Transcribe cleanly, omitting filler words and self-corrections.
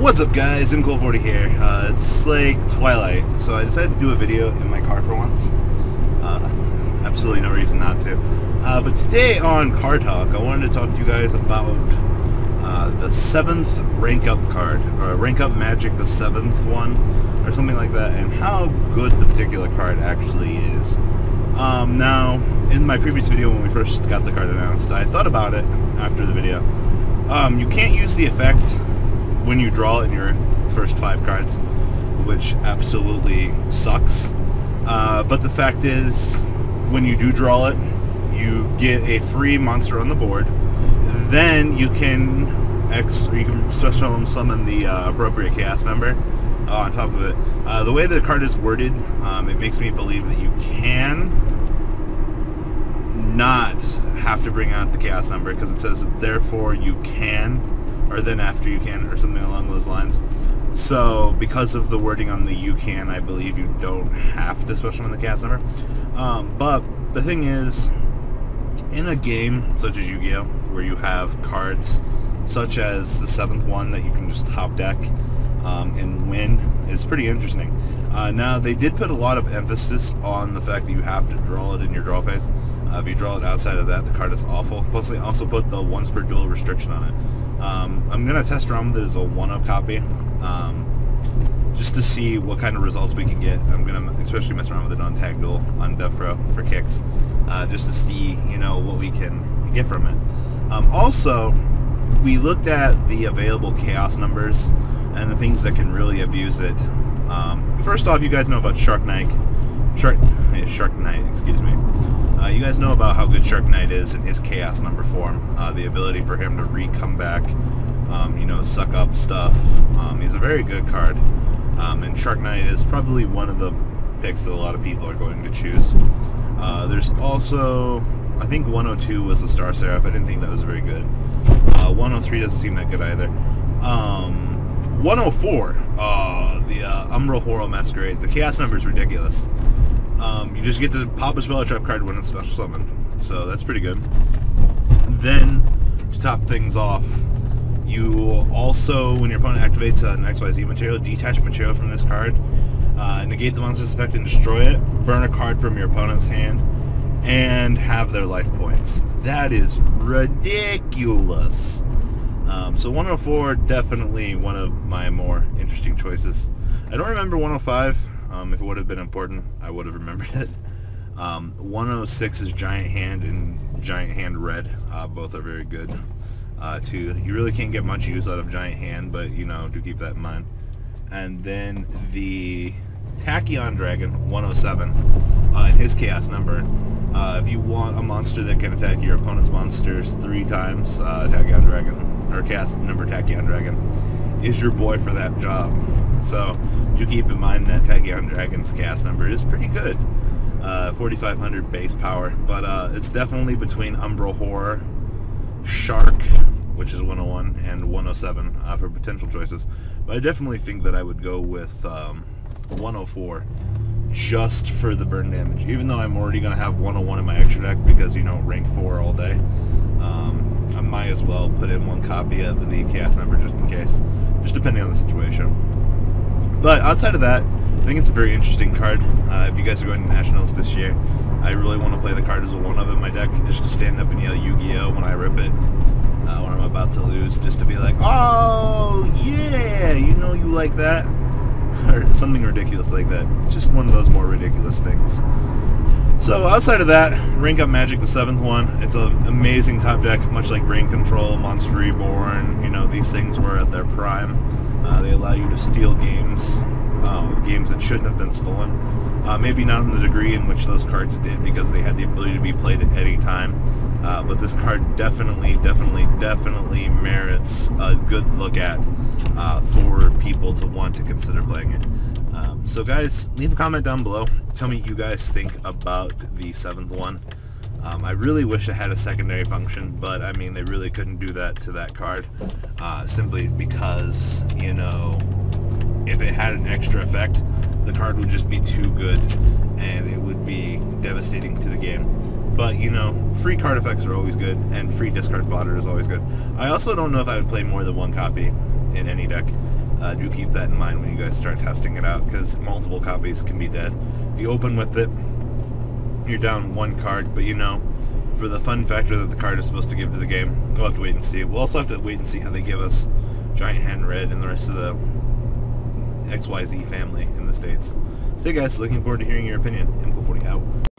What's up guys, Yugioh here. It's like twilight, so I decided to do a video in my car for once. Absolutely no reason not to. But today on Car Talk, I wanted to talk to you guys about the 7th rank up card, or rank up magic, the 7th one, or something like that, and how good the particular card actually is. Now, in my previous video when we first got the card announced, I thought about it after the video. You can't use the effect when you draw in your first 5 cards, which absolutely sucks. But the fact is, when you do draw it, you get a free monster on the board. Then you can special summon the appropriate chaos number on top of it. The way the card is worded, it makes me believe that you can not have to bring out the chaos number, because it says therefore you can, or then after you can, or something along those lines. So because of the wording on the you can, I believe you don't have to special summon the chaos number. But the thing is, in a game such as Yu-Gi-Oh, where you have cards such as the 7th one that you can just top deck and win, it's pretty interesting. Now, they did put a lot of emphasis on the fact that you have to draw it in your draw phase. If you draw it outside of that, the card is awful. Plus, they also put the once per duel restriction on it. I'm going to test around with it as a 1-of copy, just to see what kind of results we can get. I'm going to especially mess around with it on Tag Duel on DevPro for kicks, just to see, you know, what we can get from it. Also, we looked at the available chaos numbers and the things that can really abuse it. First off, you guys know about Shark Knight, excuse me. You guys know about how good Shark Knight is in his chaos number form. The ability for him to come back, you know, suck up stuff. He's a very good card. And Shark Knight is probably one of the picks that a lot of people are going to choose. There's also, I think 102 was the Star Seraph. I didn't think that was very good. 103 doesn't seem that good either. 104, the Umbral Horror Masquerade. The chaos number is ridiculous. You just get to pop a spell trap card when it's special summoned, so that's pretty good. Then, to top things off, you also, when your opponent activates an XYZ material, detach material from this card, negate the monster's effect and destroy it, burn a card from your opponent's hand, and have their life points. That is ridiculous. So 104, definitely one of my more interesting choices. I don't remember 105. If it would have been important, I would have remembered it. 106 is Giant Hand and Giant Hand Red. Both are very good, too. You really can't get much use out of Giant Hand, but, you know, do keep that in mind. And then the Tachyon Dragon, 107, and his chaos number. If you want a monster that can attack your opponent's monsters 3 times, Tachyon Dragon, or chaos number Tachyon Dragon, is your boy for that job. So do keep in mind that Tachyon Dragon's cast number is pretty good, 4,500 base power, but it's definitely between Umbral Horror, Shark, which is 101, and 107 for potential choices. But I definitely think that I would go with 104 just for the burn damage, even though I'm already going to have 101 in my extra deck because, you know, rank 4 all day. I might as well put in 1 copy of the chaos number just in case, just depending on the situation. But outside of that, I think it's a very interesting card. If you guys are going to Nationals this year, I really want to play the card as a 1-of in my deck, just to stand up and yell Yu-Gi-Oh when I rip it, when I'm about to lose, just to be like, oh yeah, you know you like that, or something ridiculous like that. It's just one of those more ridiculous things. So outside of that, Rank Up Magic, the 7th one, it's an amazing top deck, much like Brain Control, Monster Reborn. You know, these things were at their prime. They allow you to steal games, games that shouldn't have been stolen. Maybe not in the degree in which those cards did, because they had the ability to be played at any time. But this card definitely merits a good look at for people to want to consider playing it. So guys, leave a comment down below. Tell me what you guys think about the 7th one. I really wish it had a secondary function, but I mean, they really couldn't do that to that card, simply because, you know, if it had an extra effect, the card would just be too good, and it would be devastating to the game. But, you know, free card effects are always good, and free discard fodder is always good. I also don't know if I would play more than 1 copy in any deck. Do keep that in mind when you guys start testing it out, because multiple copies can be dead. If you open with it, you're down one card, but you know, for the fun factor that the card is supposed to give to the game, we'll have to wait and see. We'll also have to wait and see how they give us Giant Hand Red and the rest of the XYZ family in the States. So hey guys, looking forward to hearing your opinion. MCool40 out.